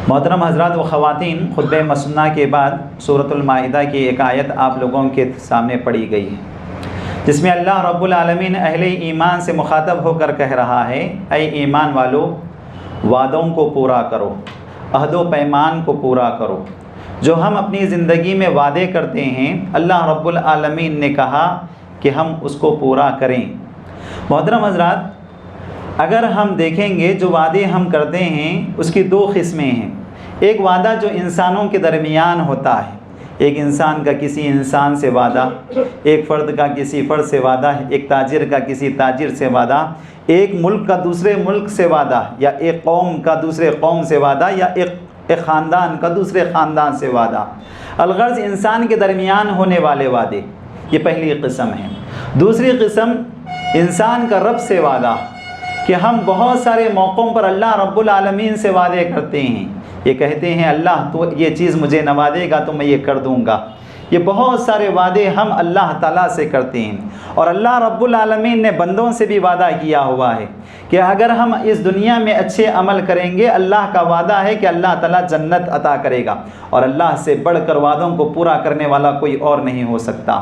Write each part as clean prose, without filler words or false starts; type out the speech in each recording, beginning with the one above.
محترم حضرات و خواتین، خطبہ مسنہ کے بعد سورۃ المائدہ کی ایک آیت آپ لوگوں کے سامنے پڑھی گئی ہے، جس میں اللہ رب العالمین اہل ایمان سے مخاطب ہو کر کہہ رہا ہے، اے ایمان والو، وعدوں کو پورا کرو، عہد و پیمان کو پورا کرو۔ جو ہم اپنی زندگی میں وعدے کرتے ہیں، اللہ رب العالمین نے کہا کہ ہم اس کو پورا کریں۔ محترم حضرات، اگر ہم دیکھیں گے جو وعدے ہم کرتے ہیں اس کی دو قسمیں ہیں۔ ایک وعدہ جو انسانوں کے درمیان ہوتا ہے، ایک انسان کا کسی انسان سے وعدہ، ایک فرد کا کسی فرد سے وعدہ، ایک تاجر کا کسی تاجر سے وعدہ، ایک ملک کا دوسرے ملک سے وعدہ، یا ایک قوم کا دوسرے قوم سے وعدہ، یا ایک خاندان کا دوسرے خاندان سے وعدہ۔ الغرض انسان کے درمیان ہونے والے وعدے، یہ پہلی قسم ہے۔ دوسری قسم انسان کا رب سے وعدہ، کہ ہم بہت سارے موقعوں پر اللہ رب العالمین سے وعدے کرتے ہیں، یہ کہتے ہیں اللہ تو یہ چیز مجھے نوازے گا تو میں یہ کر دوں گا۔ یہ بہت سارے وعدے ہم اللہ تعالیٰ سے کرتے ہیں، اور اللہ رب العالمین نے بندوں سے بھی وعدہ کیا ہوا ہے کہ اگر ہم اس دنیا میں اچھے عمل کریں گے، اللہ کا وعدہ ہے کہ اللہ تعالیٰ جنت عطا کرے گا، اور اللہ سے بڑھ کر وعدوں کو پورا کرنے والا کوئی اور نہیں ہو سکتا۔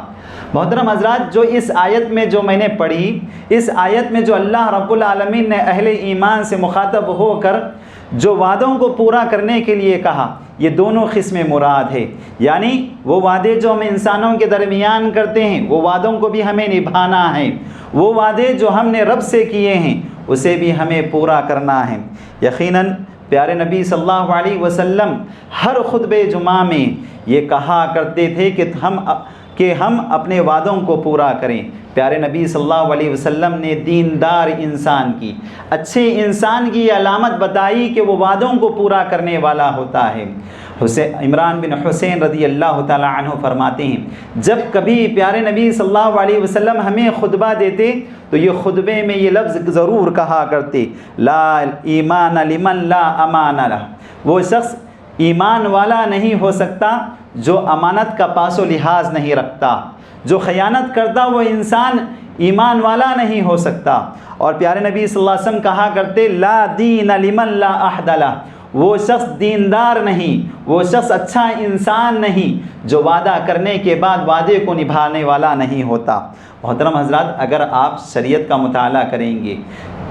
محترم حضرات، جو اس آیت میں جو میں نے پڑھی، اس آیت میں جو اللہ رب العالمین نے اہل ایمان سے مخاطب ہو کر جو وعدوں کو پورا کرنے کے لیے کہا، یہ دونوں قسمیں مراد ہے۔ یعنی وہ وعدے جو ہم انسانوں کے درمیان کرتے ہیں، وہ وعدوں کو بھی ہمیں نبھانا ہے۔ وہ وعدے جو ہم نے رب سے کیے ہیں، اسے بھی ہمیں پورا کرنا ہے۔ یقیناً پیارے نبی صلی اللہ علیہ وسلم ہر خطبہ جمعہ میں یہ کہا کرتے تھے کہ ہم اپنے وعدوں کو پورا کریں۔ پیارے نبی صلی اللہ علیہ وسلم نے دیندار انسان کی، اچھے انسان کی یہ علامت بتائی کہ وہ وعدوں کو پورا کرنے والا ہوتا ہے۔ عمران بن حسین رضی اللہ تعالی عنہ فرماتے ہیں، جب کبھی پیارے نبی صلی اللہ علیہ وسلم ہمیں خطبہ دیتے تو یہ خطبے میں یہ لفظ ضرور کہا کرتے، لا ایمان لمن لا امان لہ۔ وہ شخص ایمان والا نہیں ہو سکتا جو امانت کا پاس و لحاظ نہیں رکھتا، جو خیانت کرتا وہ انسان ایمان والا نہیں ہو سکتا۔ اور پیارے نبی صلی اللہ علیہ وسلم کہا کرتے، لا دین لمن لا عہد لہ۔ وہ شخص دیندار نہیں، وہ شخص اچھا انسان نہیں جو وعدہ کرنے کے بعد وعدے کو نبھانے والا نہیں ہوتا۔ محترم حضرات، اگر آپ شریعت کا مطالعہ کریں گے،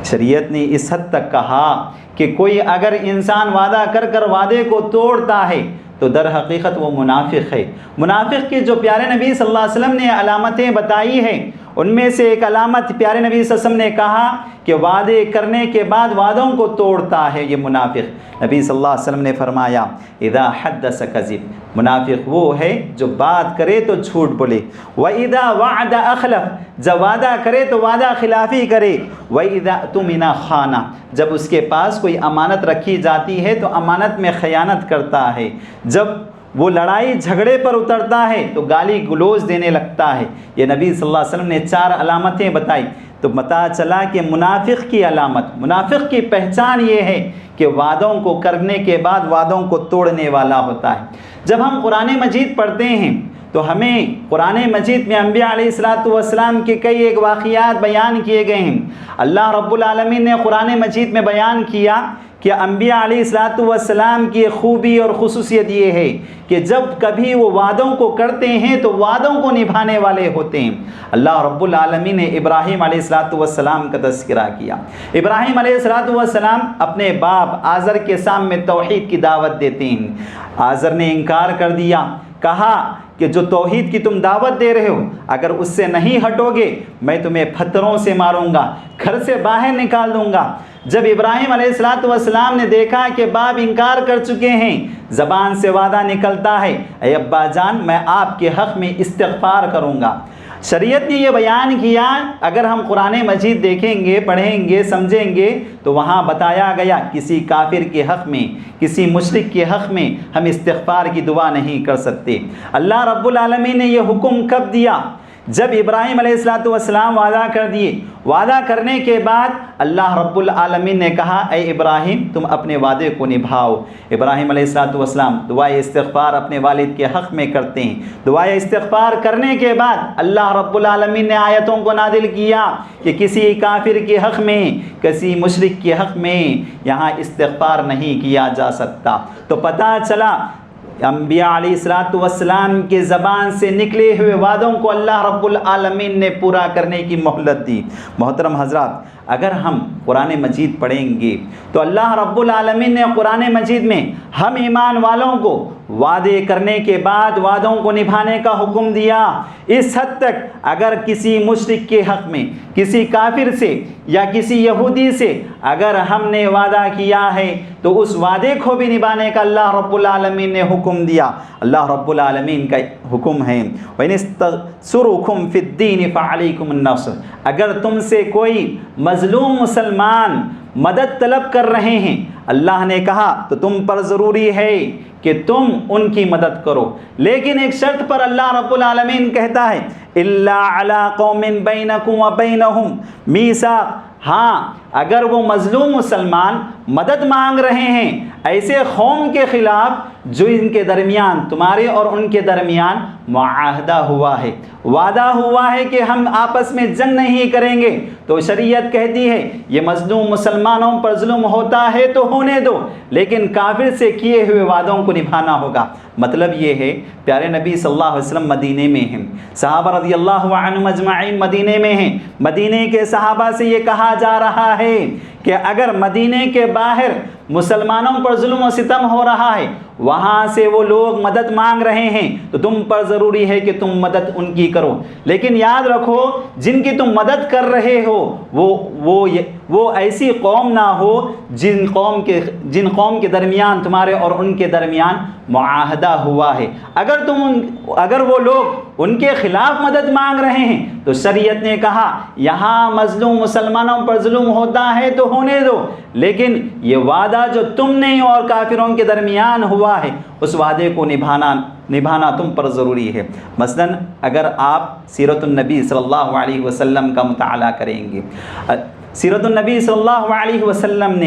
شریعت نے اس حد تک کہا کہ کوئی اگر انسان وعدہ کر کر وعدے کو توڑتا ہے تو در حقیقت وہ منافق ہے۔ منافق کے جو پیارے نبی صلی اللہ علیہ وسلم نے علامتیں بتائی ہیں، ان میں سے ایک علامت پیارے نبی صلی اللہ علیہ وسلم نے کہا کہ وعدے کرنے کے بعد وعدوں کو توڑتا ہے یہ منافق۔ نبی صلی اللہ علیہ وسلم نے فرمایا، اذا حدث کذب، منافق وہ ہے جو بات کرے تو جھوٹ بولے، واذا وعد اخلف، جب وعدہ کرے تو وعدہ خلافی کرے، واذا اؤتمن خان، جب اس کے پاس کوئی امانت رکھی جاتی ہے تو امانت میں خیانت کرتا ہے، جب وہ لڑائی جھگڑے پر اترتا ہے تو گالی گلوز دینے لگتا ہے۔ یہ نبی صلی اللہ علیہ وسلم نے 4 علامتیں بتائی، تو پتہ چلا کہ منافق کی علامت، منافق کی پہچان یہ ہے کہ وعدوں کو کرنے کے بعد وعدوں کو توڑنے والا ہوتا ہے۔ جب ہم قرآن مجید پڑھتے ہیں تو ہمیں قرآن مجید میں انبیاء علیہ السلام کے کئی ایک واقعات بیان کیے گئے ہیں۔ اللہ رب العالمین نے قرآن مجید میں بیان کیا کہ انبیاء علیہ السلام کی خوبی اور خصوصیت یہ ہے کہ جب کبھی وہ وعدوں کو کرتے ہیں تو وعدوں کو نبھانے والے ہوتے ہیں۔ اللہ رب العالمین نے ابراہیم علیہ السلام کا تذکرہ کیا۔ ابراہیم علیہ السلام اپنے باپ آزر کے سامنے توحید کی دعوت دیتے ہیں۔ آزر نے انکار کر دیا، کہا کہ جو توحید کی تم دعوت دے رہے ہو، اگر اس سے نہیں ہٹو گے میں تمہیں پتھروں سے ماروں گا، گھر سے باہر نکال دوں گا۔ جب ابراہیم علیہ السلام نے دیکھا کہ باپ انکار کر چکے ہیں، زبان سے وعدہ نکلتا ہے، اے ابا جان میں آپ کے حق میں استغفار کروں گا۔ شریعت نے یہ بیان کیا، اگر ہم قرآن مجید دیکھیں گے، پڑھیں گے، سمجھیں گے تو وہاں بتایا گیا کسی کافر کے حق میں، کسی مشرک کے حق میں ہم استغفار کی دعا نہیں کر سکتے۔ اللہ رب العالمین نے یہ حکم کب دیا؟ جب ابراہیم علیہ السلام وعدہ کر دیے، وعدہ کرنے کے بعد اللہ رب العالمین نے کہا اے ابراہیم تم اپنے وعدے کو نبھاؤ۔ ابراہیم علیہ السلام دعائے استغفار اپنے والد کے حق میں کرتے ہیں۔ دعائے استغفار کرنے کے بعد اللہ رب العالمین نے آیتوں کو نازل کیا کہ کسی کافر کے حق میں، کسی مشرک کے حق میں یہاں استغفار نہیں کیا جا سکتا۔ تو پتہ چلا انبیاء علیہ السلام کے زبان سے نکلے ہوئے وعدوں کو اللہ رب العالمین نے پورا کرنے کی مہلت دی۔ محترم حضرات، اگر ہم قرآن مجید پڑھیں گے تو اللہ رب العالمین نے قرآن مجید میں ہم ایمان والوں کو وعدے کرنے کے بعد وعدوں کو نبھانے کا حکم دیا۔ اس حد تک اگر کسی مشرک کے حق میں، کسی کافر سے یا کسی یہودی سے اگر ہم نے وعدہ کیا ہے تو اس وعدے کو بھی نبھانے کا اللہ رب العالمین نے حکم دیا۔ اللہ رب العالمین کا حکم ہے وَإِنِ اسْتَنصُرُكُمْ فِي الدِّينِ فَعَلَيْكُمُ النَّصْرُ، اگر تم سے کوئی مظلوم مسلمان مدد طلب کر رہے ہیں، اللہ نے کہا تو تم پر ضروری ہے کہ تم ان کی مدد کرو، لیکن ایک شرط پر اللہ رب العالمین کہتا ہے إِلَّا عَلَىٰ قَوْمٍ بَيْنَكُمْ وَبَيْنَهُمْ مِيثَاقٌ، ہاں اگر وہ مظلوم مسلمان مدد مانگ رہے ہیں ایسے قوم کے خلاف جو ان کے درمیان، تمہارے اور ان کے درمیان معاہدہ ہوا ہے، وعدہ ہوا ہے کہ ہم آپس میں جنگ نہیں کریں گے، تو شریعت کہتی ہے یہ مظلوم مسلمانوں پر ظلم ہوتا ہے تو ہونے دو، لیکن کافر سے کیے ہوئے وعدوں کو نبھانا ہوگا۔ مطلب یہ ہے پیارے نبی صلی اللہ علیہ وسلم مدینے میں ہیں، صحابہ رضی اللہ عنہم اجمعین مدینے میں ہیں، مدینے کے صحابہ سے یہ کہا جا رہا ہے کہ اگر مدینے کے باہر مسلمانوں پر ظلم و ستم ہو رہا ہے، وہاں سے وہ لوگ مدد مانگ رہے ہیں تو تم پر ضروری ہے کہ تم مدد ان کی کرو، لیکن یاد رکھو جن کی تم مدد کر رہے ہو وہ ایسی قوم نہ ہو جن قوم کے درمیان تمہارے اور ان کے درمیان معاہدہ ہوا ہے۔ اگر وہ لوگ ان کے خلاف مدد مانگ رہے ہیں تو شریعت نے کہا یہاں مظلوم مسلمانوں پر ظلم ہوتا ہے تو ہونے دو، لیکن یہ وعدہ جو تم نے اور کافروں کے درمیان ہوا ہے اس وعدے کو نبھانا تم پر ضروری ہے۔ مثلا اگر آپ سیرت النبی صلی اللہ علیہ وسلم کا مطالعہ کریں گے، سیرت النبی صلی اللہ علیہ وسلم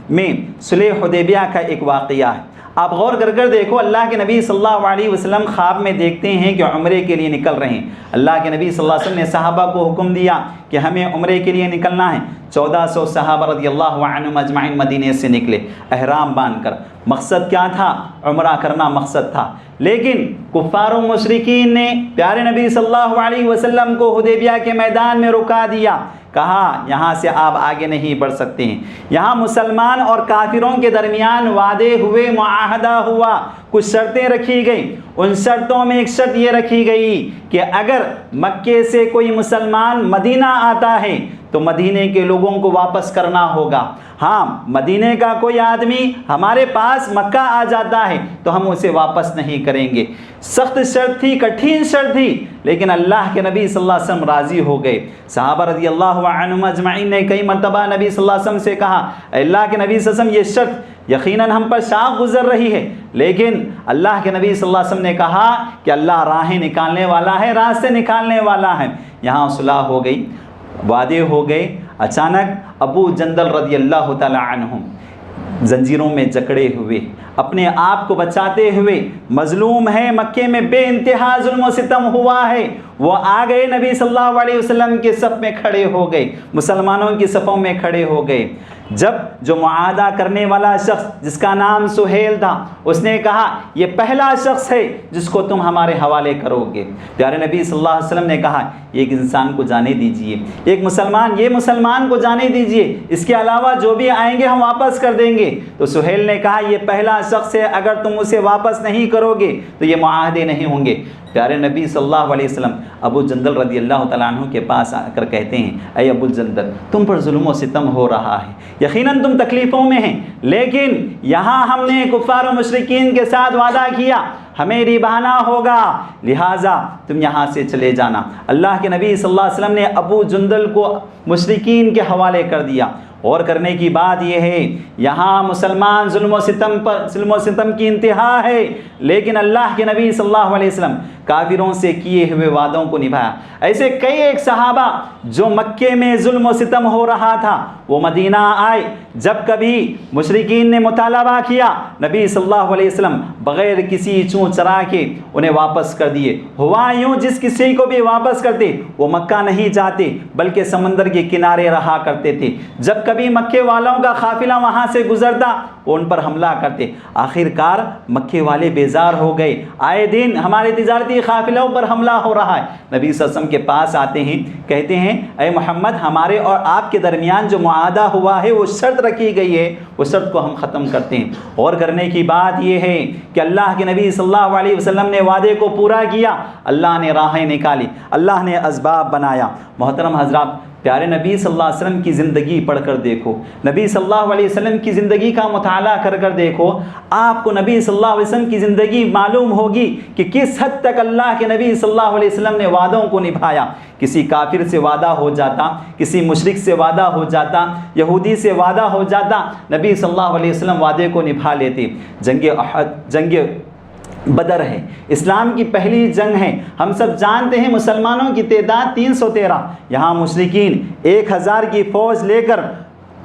میں صلح حدیبیہ کا ایک واقعہ ہے۔ آپ غور کر دیکھو، اللہ کے نبی صلی اللہ علیہ وسلم خواب میں دیکھتے ہیں کہ عمرے کے لیے نکل رہے ہیں۔ اللہ کے نبی صلی اللہ علیہ وسلم نے صحابہ کو حکم دیا کہ ہمیں عمرے کے لیے نکلنا ہے۔ 1400 صحابہ رضی اللہ عنہم اجمعین مدینے سے نکلے احرام باندھ کر۔ مقصد کیا تھا؟ عمرہ کرنا مقصد تھا، لیکن کفار و مشرکین نے پیارے نبی صلی اللہ علیہ وسلم کو حدیبیہ کے میدان میں رکا دیا، کہا یہاں سے آپ آگے نہیں بڑھ سکتے ہیں۔ یہاں مسلمان اور کافروں کے درمیان وعدے ہوئے، معاہدہ ہوا، کچھ شرطیں رکھی گئیں۔ ان شرطوں میں ایک شرط یہ رکھی گئی کہ اگر مکے سے کوئی مسلمان مدینہ آتا ہے تو مدینے کے لوگوں کو واپس کرنا ہوگا۔ ہاں، مدینے کا کوئی آدمی ہمارے پاس مکہ آ جاتا ہے تو ہم اسے واپس نہیں کریں گے۔ سخت شرط تھی، کٹھن شرط تھی، لیکن اللہ کے نبی صلی اللہ علیہ وسلم راضی ہو گئے۔ صحابہ رضی اللہ عنہم اجمعین نے کئی مرتبہ نبی صلی اللہ علیہ وسلم سے کہا اے اللہ کے نبی صلی اللہ علیہ وسلم یہ شرط یقیناً ہم پر شاق گزر رہی ہے، لیکن اللہ کے نبی صلی اللہ علیہ وسلم نے کہا کہ اللہ راہیں نکالنے والا ہے، راستے نکالنے والا ہے۔ یہاں صلح ہو گئی، وعدے ہو گئے۔ اچانک ابو جندل رضی اللہ تعالی عنہم زنجیروں میں جکڑے ہوئے، اپنے آپ کو بچاتے ہوئے، مظلوم ہے، مکے میں بے انتہا ظلم و ستم ہوا ہے، وہ آ گئے نبی صلی اللہ علیہ وسلم کے صف میں کھڑے ہو گئے، مسلمانوں کی صفوں میں کھڑے ہو گئے۔ جب جو معاہدہ کرنے والا شخص جس کا نام سہیل تھا، اس نے کہا یہ پہلا شخص ہے جس کو تم ہمارے حوالے کرو گے۔ پیارے نبی صلی اللہ علیہ وسلم نے کہا ایک انسان کو جانے دیجئے، ایک مسلمان کو جانے دیجئے، اس کے علاوہ جو بھی آئیں گے ہم واپس کر دیں گے۔ تو سہیل نے کہا یہ پہلا شخص ہے، اگر تم اسے واپس نہیں کرو گے تو یہ معاہدے نہیں ہوں گے۔ پیارے نبی صلی اللہ علیہ وسلم ابو جندل رضی اللہ تعالیٰ عنہ کے پاس آ کر کہتے ہیں اے ابو جندل تم پر ظلم و ستم ہو رہا ہے، یقیناً تم تکلیفوں میں ہیں، لیکن یہاں ہم نے کفار و مشرکین کے ساتھ وعدہ کیا ہمیں نبھانا ہوگا، لہٰذا تم یہاں سے چلے جانا۔ اللہ کے نبی صلی اللہ علیہ وسلم نے ابو جندل کو مشرکین کے حوالے کر دیا۔ اور کرنے کی بات یہ ہے یہاں مسلمان ظلم و ستم کی انتہا ہے، لیکن اللہ کے نبی صلی اللہ علیہ وسلم کافروں سے کیے ہوئے وعدوں کو نبھایا۔ ایسے کئی ایک صحابہ جو مکے میں ظلم و ستم ہو رہا تھا وہ مدینہ آئے، جب کبھی مشرکین نے مطالبہ کیا نبی صلی اللہ علیہ وسلم بغیر کسی چون چرا کے انہیں واپس کر دیے۔ ہوا یوں جس کسی کو بھی واپس کرتے وہ مکہ نہیں جاتے بلکہ سمندر کے کنارے رہا کرتے تھے۔ جب کبھی مکے والوں کا قافلہ وہاں سے گزرتا وہ ان پر حملہ کرتے۔ آخر کار مکے والے بیزار ہو گئے، آئے دن ہمارے تجارتی قافلوں پر حملہ ہو رہا ہے۔ نبی صلی اللہ علیہ وسلم کے پاس آتے ہیں، کہتے ہیں اے محمد ہمارے اور آپ کے درمیان جو معاہدہ ہوا ہے وہ شرط رکھی گئی ہے، وہ شرط کو ہم ختم کرتے ہیں۔ اور کرنے کی بات یہ ہے کہ اللہ کے نبی صلی اللہ علیہ وسلم نے وعدے کو پورا کیا، اللہ نے راہیں نکالی، اللہ نے اسباب بنایا۔ محترم حضرات، پیارے نبی صلی اللہ علیہ وسلم کی زندگی پڑھ کر دیکھو، نبی صلی اللہ علیہ وسلم کی زندگی کا مطالعہ کر دیکھو، آپ کو نبی صلی اللہ علیہ وسلم کی زندگی معلوم ہوگی کہ کس حد تک اللہ کے نبی صلی اللہ علیہ وسلم نے وعدوں کو نبھایا۔ کسی کافر سے وعدہ ہو جاتا، کسی مشرک سے وعدہ ہو جاتا، یہودی سے وعدہ ہو جاتا، نبی صلی اللہ علیہ وسلم وعدے کو نبھا لیتے۔ جنگ بدر ہے، اسلام کی پہلی جنگ ہے، ہم سب جانتے ہیں مسلمانوں کی تعداد 313، یہاں مشرکین 1000 کی فوج لے کر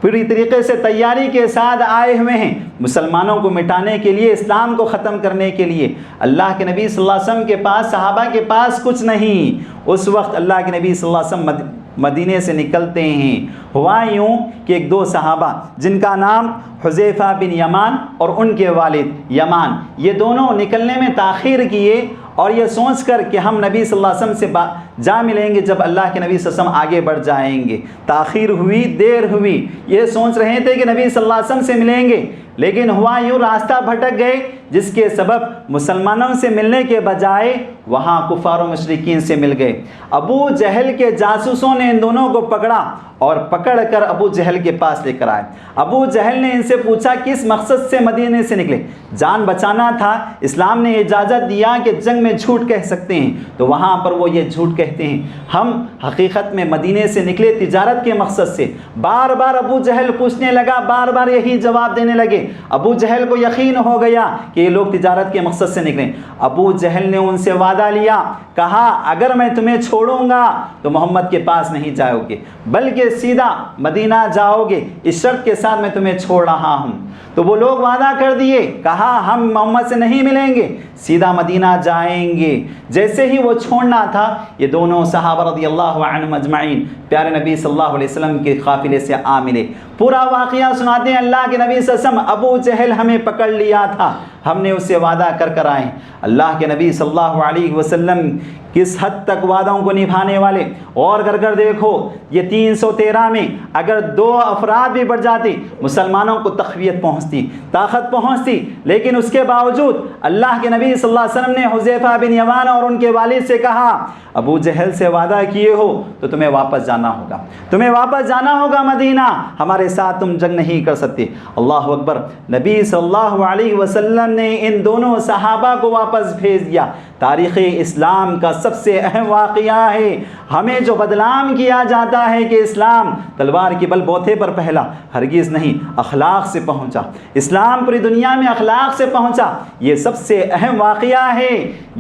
پوری طریقے سے تیاری کے ساتھ آئے ہوئے ہیں مسلمانوں کو مٹانے کے لیے، اسلام کو ختم کرنے کے لیے۔ اللہ کے نبی صلی اللہ علیہ وسلم کے پاس، صحابہ کے پاس کچھ نہیں۔ اس وقت اللہ کے نبی صلی اللہ علیہ وسلم مدینے سے نکلتے ہیں۔ ہوا یوں کہ ایک دو صحابہ جن کا نام حذیفہ بن یمان اور ان کے والد یمان، یہ دونوں نکلنے میں تاخیر کیے اور یہ سوچ کر کہ ہم نبی صلی اللہ علیہ وسلم سے جا ملیں گے جب اللہ کے نبی صلی اللہ علیہ وسلم آگے بڑھ جائیں گے۔ تاخیر ہوئی، دیر ہوئی، یہ سوچ رہے تھے کہ نبی صلی اللہ علیہ وسلم سے ملیں گے، لیکن ہوا یوں راستہ بھٹک گئے، جس کے سبب مسلمانوں سے ملنے کے بجائے وہاں کفار و مشرکین سے مل گئے۔ ابو جہل کے جاسوسوں نے ان دونوں کو پکڑا اور پکڑ کر ابو جہل کے پاس لے کر آئے۔ ابو جہل نے ان سے پوچھا کس مقصد سے مدینے سے نکلے؟ جان بچانا تھا، اسلام نے اجازت دیا کہ جنگ میں جھوٹ کہہ سکتے ہیں، تو وہاں پر وہ یہ جھوٹ کہتے ہیں۔ ہم حقیقت میں مدینے سے نکلے تجارت کے مقصد سے۔ بار بار ابو جہل پوچھنے لگا، بار بار یہی جواب دینے لگے۔ ابو جہل کو یقین ہو گیا کہ یہ لوگ تجارت کے مقصد سے نکلیں۔ ابو جہل نے ان سے وعدہ لیا، کہا اگر میں تمہیں چھوڑوں گا تو محمد کے پاس نہیں جاؤ گے بلکہ سیدھا مدینہ جاؤ گے، اس شرط کے ساتھ میں تمہیں چھوڑ رہا ہوں۔ تو وہ لوگ وعدہ کر دیے، کہا ہم محمد سے نہیں ملیں گے، سیدھا مدینہ جائیں گے۔ جیسے ہی وہ چھوڑنا تھا، یہ دونوں صحابہ رضی اللہ عنہم اجمعین پیارے نبی صلی اللہ علیہ وسلم کے قافلے سے آ ملے۔ پورا واقعہ سناتے ہیں اللہ کے نبی صلی اللہ علیہ وسلم، ابو جہل ہمیں پکڑ لیا تھا، ہم نے اس سے وعدہ کر آئے۔ اللہ کے نبی صلی اللہ علیہ وسلم کس حد تک وعدوں کو نبھانے والے، اور کر دیکھو یہ 313 میں اگر 2 افراد بھی بڑھ جاتے مسلمانوں کو تقویت پہنچتی، طاقت پہنچتی، لیکن اس کے باوجود اللہ کے نبی صلی اللہ علیہ وسلم نے حذیفہ بن یمان اور ان کے والد سے کہا ابو جہل سے وعدہ کیے ہو تو تمہیں واپس جانا ہوگا، تمہیں واپس جانا ہوگا مدینہ، ہمارے ساتھ تم جنگ نہیں کر سکتے۔ اللہ اکبر، نبی صلی اللہ علیہ وسلم نے ان دونوں صحابہ کو واپس بھیج دیا۔ تاریخ اسلام کا سب سے اہم واقعہ ہے۔ ہمیں جو بدنام کیا جاتا ہے کہ اسلام تلوار کی بل بوتے پر پھیلا، ہرگز نہیں، اخلاق سے پہنچا۔ اسلام پوری دنیا میں اخلاق سے پہنچا۔ یہ سب سے اہم واقعہ ہے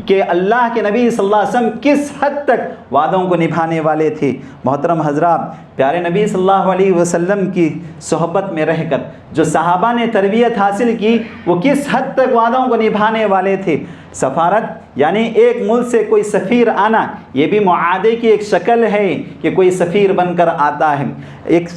کہ اللہ کے نبی صلی اللہ علیہ وسلم کس حد تک وعدوں کو نبھانے والے تھے۔ محترم حضرات، پیارے نبی صلی اللہ علیہ وسلم کی صحبت میں رہ کر جو صحابہ نے تربیت حاصل کی، وہ کس حد تک وعدوں کو نبھانے والے تھے۔ سفارت یعنی ایک ملک سے کوئی سفیر آنا، یہ بھی معاہدے کی ایک شکل ہے کہ کوئی سفیر بن کر آتا ہے۔ ایک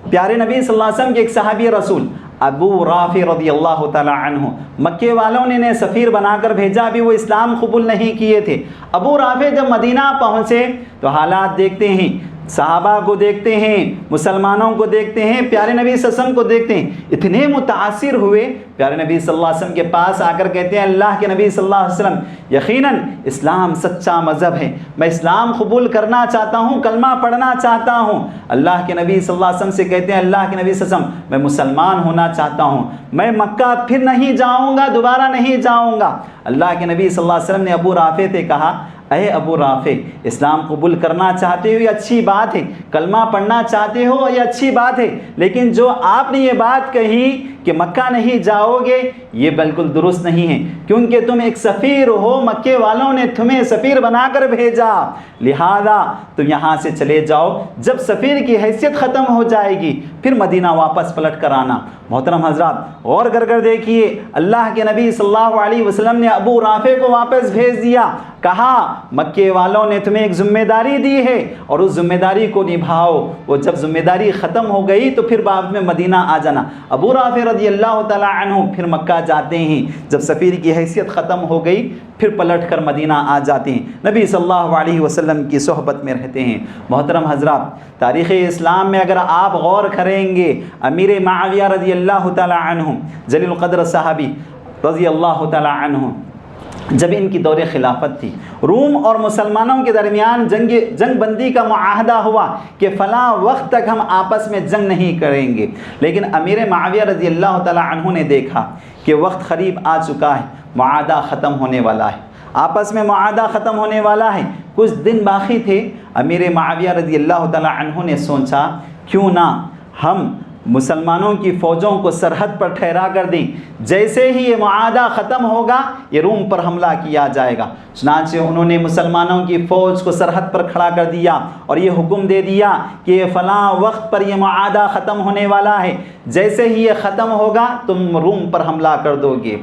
پیارے نبی صلی اللہ علیہ وسلم کے ایک صحابی رسول ابو رافع رضی اللہ تعالی عنہ، مکے والوں نے انہیں سفیر بنا کر بھیجا، بھی وہ اسلام قبول نہیں کیے تھے۔ ابو رافع جب مدینہ پہنچے تو حالات دیکھتے ہیں، صحابہ کو دیکھتے ہیں، مسلمانوں کو دیکھتے ہیں، پیارے نبی صلی اللہ علیہ وسلم کو دیکھتے ہیں، اتنے متاثر ہوئے، پیارے نبی صلی اللہ علیہ وسلم کے پاس آ کر کہتے ہیں اللہ کے نبی صلی اللہ علیہ وسلم، یقیناً اسلام سچا مذہب ہے، میں اسلام قبول کرنا چاہتا ہوں، کلمہ پڑھنا چاہتا ہوں۔ اللہ کے نبی صلی اللہ علیہ وسلم سے کہتے ہیں اللہ کے نبی صلی اللہ علیہ وسلم، میں مسلمان ہونا چاہتا ہوں، میں مکہ پھر نہیں جاؤں گا، دوبارہ نہیں جاؤں گا۔ اللہ کے نبی صلی اللہ علیہ وسلم نے ابو رافع سے کہا اے ابو رافع، اسلام قبول کرنا چاہتے ہو یہ اچھی بات ہے، کلمہ پڑھنا چاہتے ہو یہ اچھی بات ہے، لیکن جو آپ نے یہ بات کہی کہ مکہ نہیں جاؤ گے یہ بالکل درست نہیں ہے، کیونکہ تم ایک سفیر ہو، مکے والوں نے تمہیں سفیر بنا کر بھیجا، لہذا تم یہاں سے چلے جاؤ، جب سفیر کی حیثیت ختم ہو جائے گی پھر مدینہ واپس پلٹ کر آنا۔ محترم حضرات غور کر دیکھیے، اللہ کے نبی صلی اللہ علیہ وسلم نے ابو رافع کو واپس بھیج دیا، کہا مکے والوں نے تمہیں ایک ذمہ داری دی ہے اور اس ذمہ داری کو نبھاؤ، وہ جب ذمہ داری ختم ہو گئی تو پھر بعد میں مدینہ آ جانا۔ ابو رافع رضی اللہ تعالی عنہ پھر مکہ جاتے ہیں، جب سفیر کی حیثیت ختم ہو گئی پھر پلٹ کر مدینہ آ جاتے ہیں، نبی صلی اللہ علیہ وسلم کی صحبت میں رہتے ہیں۔ محترم حضرات تاریخ اسلام میں اگر آپ غور کریں گے، امیر معاویہ رضی اللہ تعالی عنہ جلیل القدر صحابی رضی اللہ تعالی عنہ، جب ان کی دور خلافت تھی، روم اور مسلمانوں کے درمیان جنگ بندی کا معاہدہ ہوا کہ فلاں وقت تک ہم آپس میں جنگ نہیں کریں گے، لیکن امیر معاویہ رضی اللہ تعالی عنہ نے دیکھا کہ وقت قریب آ چکا ہے، معاہدہ ختم ہونے والا ہے، آپس میں معاہدہ ختم ہونے والا ہے، کچھ دن باقی تھے۔ امیر معاویہ رضی اللہ تعالی عنہ نے سوچا کیوں نہ ہم مسلمانوں کی فوجوں کو سرحد پر ٹھہرا کر دیں، جیسے ہی یہ معاہدہ ختم ہوگا یہ روم پر حملہ کیا جائے گا۔ چنانچہ انہوں نے مسلمانوں کی فوج کو سرحد پر کھڑا کر دیا اور یہ حکم دے دیا کہ فلاں وقت پر یہ معاہدہ ختم ہونے والا ہے، جیسے ہی یہ ختم ہوگا تم روم پر حملہ کر دو گے۔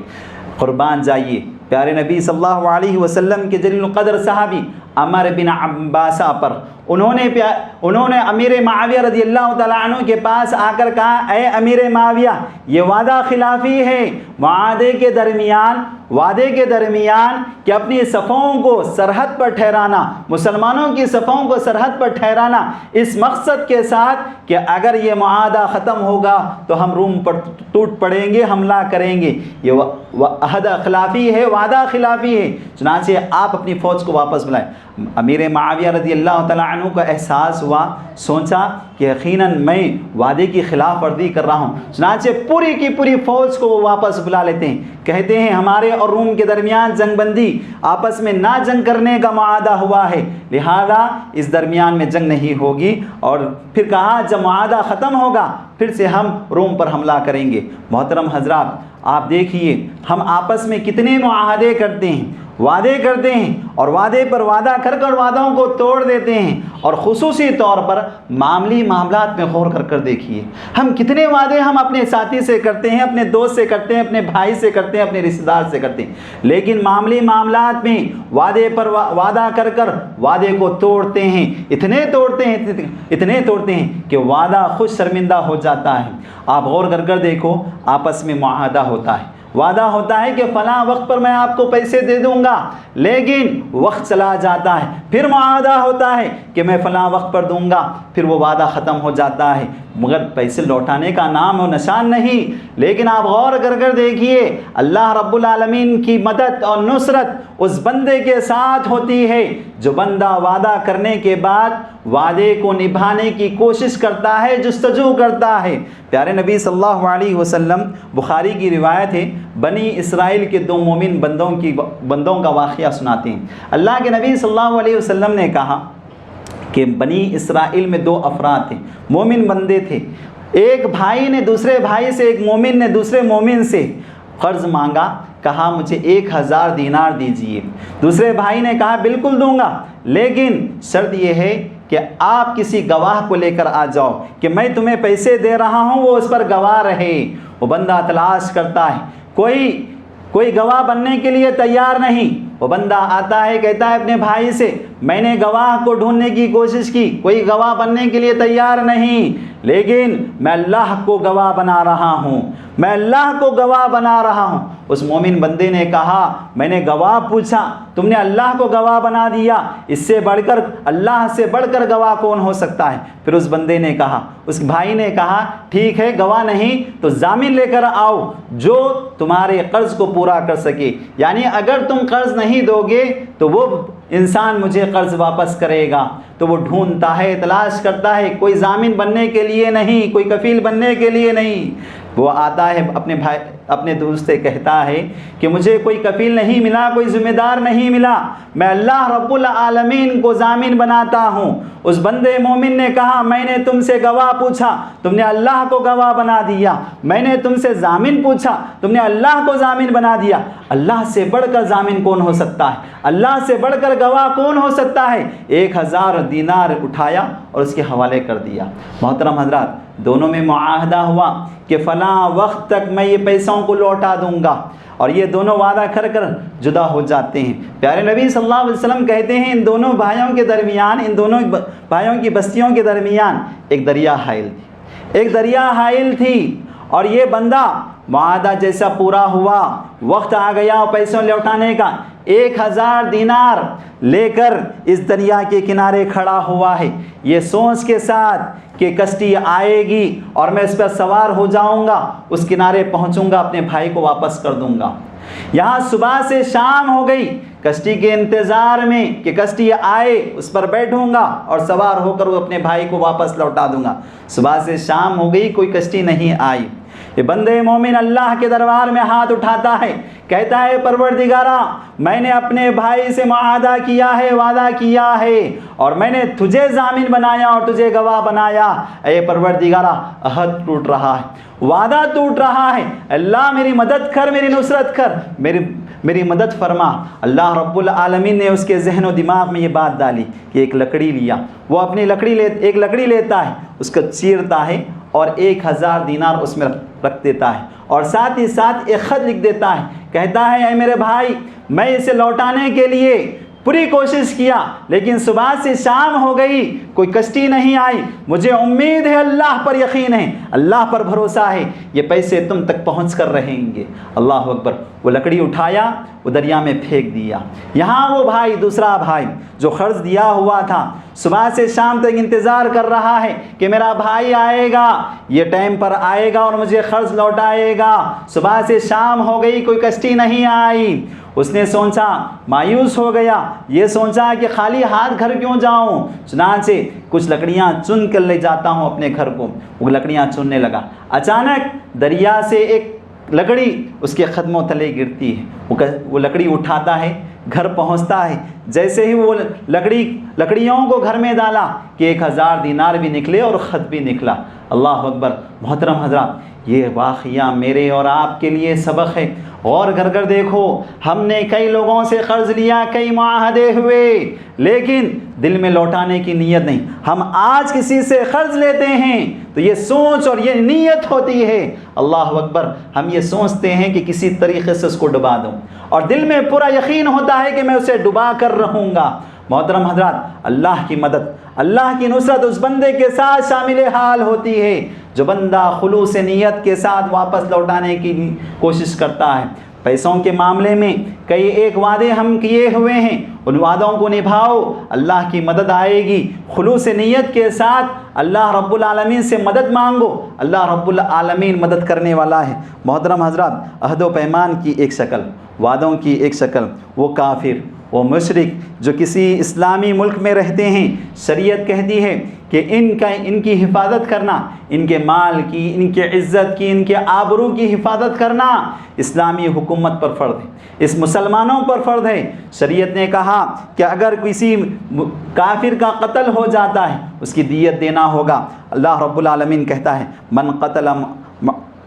قربان جائیے پیارے نبی صلی اللہ علیہ وسلم کے جلیل القدر صحابی عمر بن عباسہ پر انہوں نے امیر معاویہ رضی اللہ تعالیٰ عنہ کے پاس آ کر کہا، اے امیر معاویہ یہ وعدہ خلافی ہے، وعدے کے درمیان کہ اپنی صفوں کو سرحد پر ٹھہرانا، مسلمانوں کی صفوں کو سرحد پر ٹھہرانا، اس مقصد کے ساتھ کہ اگر یہ معاہدہ ختم ہوگا تو ہم روم پر ٹوٹ پڑیں گے، حملہ کریں گے، یہ عہد خلافی ہے، وعدہ خلافی ہے، چنانچہ آپ اپنی فوج کو واپس بلائیں۔ امیر معاویہ رضی اللہ تعالیٰ عنہ کا احساس ہوا، سوچا کہ یقیناً میں وعدے کی خلاف ورزی کر رہا ہوں، چنانچہ پوری کی پوری فوج کو وہ واپس بلا لیتے ہیں، کہتے ہیں ہمارے اور روم کے درمیان جنگ بندی، آپس میں نہ جنگ کرنے کا معاہدہ ہوا ہے، لہذا اس درمیان میں جنگ نہیں ہوگی، اور پھر کہا جب معاہدہ ختم ہوگا پھر سے ہم روم پر حملہ کریں گے۔ محترم حضرات آپ دیکھیے ہم آپس میں کتنے معاہدے کرتے ہیں، وعدے کرتے ہیں اور وعدے پر وعدہ کر کر وعدوں کو توڑ دیتے ہیں، اور خصوصی طور پر معاملی معاملات میں غور کر دیکھیے ہم کتنے وعدے ہم اپنے ساتھی سے کرتے ہیں، اپنے دوست سے کرتے ہیں، اپنے بھائی سے کرتے ہیں، اپنے رشتہ دار سے کرتے ہیں، لیکن معاملی معاملات میں وعدے پر وعدہ کر کر وعدے کو توڑتے ہیں، اتنے توڑتے ہیں کہ وعدہ خود شرمندہ ہو جاتا ہے۔ آپ غور کر دیکھو آپس میں معاہدہ ہوتا ہے، وعدہ ہوتا ہے کہ فلاں وقت پر میں آپ کو پیسے دے دوں گا، لیکن وقت چلا جاتا ہے، پھر معاہدہ ہوتا ہے کہ میں فلاں وقت پر دوں گا، پھر وہ وعدہ ختم ہو جاتا ہے، مگر پیسے لوٹانے کا نام و نشان نہیں۔ لیکن آپ غور کر دیکھیے اللہ رب العالمین کی مدد اور نصرت اس بندے کے ساتھ ہوتی ہے جو بندہ وعدہ کرنے کے بعد وعدے کو نبھانے کی کوشش کرتا ہے، جستجو کرتا ہے۔ پیارے نبی صلی اللہ علیہ وسلم، بخاری کی روایت ہے، بنی اسرائیل کے دو مومن بندوں کا واقعہ سناتے ہیں۔ اللہ کے نبی صلی اللہ علیہ وسلم نے کہا کہ بنی اسرائیل میں دو افراد تھے، مومن بندے تھے، ایک بھائی نے دوسرے بھائی سے، ایک مومن نے دوسرے مومن سے قرض مانگا، کہا مجھے 1000 دینار دیجئے۔ دوسرے بھائی نے کہا بالکل دوں گا، لیکن شرط یہ ہے کہ آپ کسی گواہ کو لے کر آ جاؤ کہ میں تمہیں پیسے دے رہا ہوں، وہ اس پر گواہ رہے۔ وہ بندہ تلاش کرتا ہے، کوئی گواہ بننے کے لیے تیار نہیں، وہ بندہ آتا ہے کہتا ہے اپنے بھائی سے میں نے گواہ کو ڈھونڈنے کی کوشش کی، کوئی گواہ بننے کے لیے تیار نہیں، لیکن میں اللہ کو گواہ بنا رہا ہوں، میں اللہ کو گواہ بنا رہا ہوں۔ اس مومن بندے نے کہا میں نے گواہ پوچھا، تم نے اللہ کو گواہ بنا دیا، اس سے بڑھ کر اللہ سے بڑھ کر گواہ کون ہو سکتا ہے؟ پھر اس بندے نے کہا، اس بھائی نے کہا ٹھیک ہے گواہ نہیں تو ضامن لے کر آؤ جو تمہارے قرض کو پورا کر سکے، یعنی اگر تم قرض نہیں دو گے تو وہ انسان مجھے قرض واپس کرے گا۔ تو وہ ڈھونڈتا ہے، تلاش کرتا ہے، کوئی ضامن بننے کے لیے نہیں، کوئی کفیل بننے کے لیے نہیں، وہ آتا ہے اپنے دوست سے کہتا ہے کہ مجھے کوئی کفیل نہیں ملا، کوئی ذمہ دار نہیں ملا، میں اللہ رب العالمین کو ضامن بناتا ہوں۔ اس بندے مومن نے کہا میں نے تم سے گواہ پوچھا، تم نے اللہ کو گواہ بنا دیا، میں نے تم سے ضامن پوچھا، تم نے اللہ کو ضامن بنا دیا۔ اللہ سے بڑھ کر ضامن کون ہو سکتا ہے؟ اللہ سے بڑھ کر گواہ کون ہو سکتا ہے؟ 1000 دینار اٹھایا اور اس کے حوالے کر دیا۔ محترم حضرات، دونوں میں معاہدہ ہوا کہ فلاں وقت تک میں یہ پیسوں کو لوٹا دوں گا، اور یہ دونوں وعدہ کر کر جدا ہو جاتے ہیں۔ پیارے نبی صلی اللہ علیہ وسلم کہتے ہیں ان دونوں بھائیوں کے درمیان، ان دونوں بھائیوں کی بستیوں کے درمیان ایک دریا حائل تھی، ایک دریا حائل تھی، اور یہ بندہ معاہدہ جیسا پورا ہوا، وقت آ گیا پیسوں لوٹانے کا، 1000 دینار لے کر اس دریا کے کنارے کھڑا ہوا ہے، یہ سوچ کے ساتھ کہ کشتی آئے گی اور میں اس پر سوار ہو جاؤں گا، اس کنارے پہنچوں گا، اپنے بھائی کو واپس کر دوں گا۔ یہاں صبح سے شام ہو گئی کشتی کے انتظار میں کہ کشتی آئے، اس پر بیٹھوں گا اور سوار ہو کر وہ اپنے بھائی کو واپس لوٹا دوں گا۔ صبح سے شام ہو گئی، کوئی کشتی نہیں آئی۔ یہ بندے مومن اللہ کے دربار میں ہاتھ اٹھاتا ہے، کہتا ہے پروردگارا میں نے اپنے بھائی سے معاہدہ کیا ہے، وعدہ کیا ہے، اور میں نے تجھے ضامن بنایا اور تجھے گواہ بنایا۔ اے پروردگارا عہد ٹوٹ رہا ہے، وعدہ ٹوٹ رہا ہے، اللہ میری مدد کر، میری نصرت کر، میری مدد فرما۔ اللہ رب العالمین نے اس کے ذہن و دماغ میں یہ بات ڈالی کہ ایک لکڑی لیا، وہ اپنی ایک لکڑی لیتا ہے، اس کو چیرتا ہے اور 1000 دینار اس میں رکھ دیتا ہے، اور ساتھ ہی ساتھ ایک خط لکھ دیتا ہے، کہتا ہے اے میرے بھائی میں اسے لوٹانے کے لیے پوری کوشش کیا، لیکن صبح سے شام ہو گئی، کوئی کشتی نہیں آئی، مجھے امید ہے، اللہ پر یقین ہے، اللہ پر بھروسہ ہے، یہ پیسے تم تک پہنچ کر رہیں گے۔ اللہ اکبر۔ وہ لکڑی اٹھایا، وہ دریا میں پھینک دیا۔ یہاں وہ بھائی، دوسرا بھائی جو قرض دیا ہوا تھا، صبح سے شام تک انتظار کر رہا ہے کہ میرا بھائی آئے گا، یہ ٹائم پر آئے گا اور مجھے قرض لوٹائے گا۔ صبح سے شام ہو گئی، کوئی کشتی نہیں آئی۔ اس نے سوچا، مایوس ہو گیا، یہ سوچا کہ خالی ہاتھ گھر کیوں جاؤں، چنانچہ کچھ لکڑیاں چن کر لے جاتا ہوں اپنے گھر کو۔ وہ لکڑیاں چننے لگا، اچانک دریا سے ایک لکڑی اس کے قدموں تلے گرتی ہے، وہ لکڑی اٹھاتا ہے، گھر پہنچتا ہے، جیسے ہی وہ لکڑیوں کو گھر میں ڈالا کہ 1000 دینار بھی نکلے اور خط بھی نکلا۔ اللہ اکبر۔ محترم حضرات، یہ واقعہ میرے اور آپ کے لیے سبق ہے۔ غور کر دیکھو، ہم نے کئی لوگوں سے قرض لیا، کئی معاہدے ہوئے، لیکن دل میں لوٹانے کی نیت نہیں۔ ہم آج کسی سے قرض لیتے ہیں تو یہ سوچ اور یہ نیت ہوتی ہے، اللہ اکبر، ہم یہ سوچتے ہیں کہ کسی طریقے سے اس کو ڈبا دوں، اور دل میں پورا یقین ہوتا ہے کہ میں اسے ڈبا کر رہوں گا۔ محترم حضرات، اللہ کی مدد، اللہ کی نصرت اس بندے کے ساتھ شامل حال ہوتی ہے جو بندہ خلوص نیت کے ساتھ واپس لوٹانے کی کوشش کرتا ہے۔ پیسوں کے معاملے میں کئی ایک وعدے ہم کیے ہوئے ہیں، ان وعدوں کو نبھاؤ، اللہ کی مدد آئے گی۔ خلوص نیت کے ساتھ اللہ رب العالمین سے مدد مانگو، اللہ رب العالمین مدد کرنے والا ہے۔ محترم حضرات، عہد و پیمان کی ایک شکل، وعدوں کی ایک شکل، وہ کافر، وہ مشرک جو کسی اسلامی ملک میں رہتے ہیں، شریعت کہتی ہے کہ ان کی حفاظت کرنا، ان کے مال کی، ان کے عزت کی، ان کے آبرو کی حفاظت کرنا اسلامی حکومت پر فرض ہے، اس مسلمانوں پر فرض ہے۔ شریعت نے کہا کہ اگر کسی کافر کا قتل ہو جاتا ہے اس کی دیت دینا ہوگا۔ اللہ رب العالمین کہتا ہے من قتل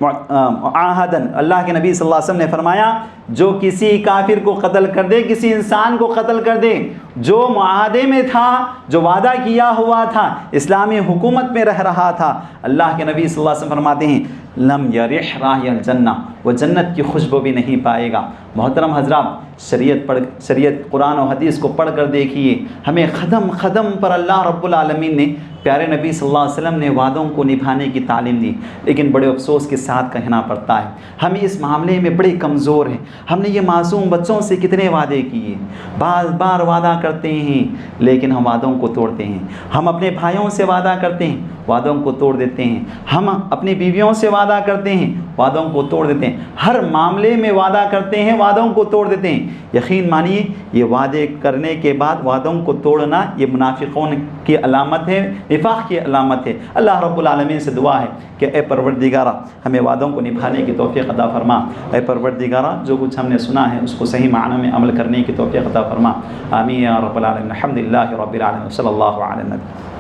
معاہدن، اللہ کے نبی صلی اللہ علیہ وسلم نے فرمایا جو کسی کافر کو قتل کر دے، کسی انسان کو قتل کر دے جو معاہدے میں تھا، جو وعدہ کیا ہوا تھا، اسلامی حکومت میں رہ رہا تھا، اللہ کے نبی صلی اللہ علیہ وسلم فرماتے ہیں لم یرح راہ الجنہ، وہ جنت کی خوشبو بھی نہیں پائے گا۔ محترم حضرات، شریعت قرآن و حدیث کو پڑھ کر دیکھیے، ہمیں قدم قدم پر اللہ رب العالمین نے، پیارے نبی صلی اللہ علیہ وسلم نے وعدوں کو نبھانے کی تعلیم دی، لیکن بڑے افسوس کے ساتھ کہنا پڑتا ہے ہم اس معاملے میں بڑے کمزور ہیں۔ ہم نے یہ معصوم بچوں سے کتنے وعدے کیے، بار بار وعدہ کرتے ہیں لیکن ہم وعدوں کو توڑتے ہیں۔ ہم اپنے بھائیوں سے وعدہ کرتے ہیں، وعدوں کو توڑ دیتے ہیں۔ ہم اپنی بیویوں سے وعدہ کرتے ہیں، وعدوں کو توڑ دیتے ہیں، ہر معاملے میں وعدہ کرتے ہیں، وعدوں کو توڑ دیتے ہیں۔ یقین مانیے یہ وعدے کرنے کے بعد وعدوں کو توڑنا یہ منافقون کی علامت ہے، نفاق کی علامت ہے۔ اللہ رب العالمین سے دعا ہے کہ اے پروردگارہ ہمیں وعدوں کو نبھانے کی توفیق عطا فرما، اے پروردگارہ جو کچھ ہم نے سنا ہے اس کو صحیح معنی میں عمل کرنے کی توفیق عطا فرما، آمین یا رب العالمین۔ الحمدللہ رب العالمین، صلی اللہ علیہ وسلم۔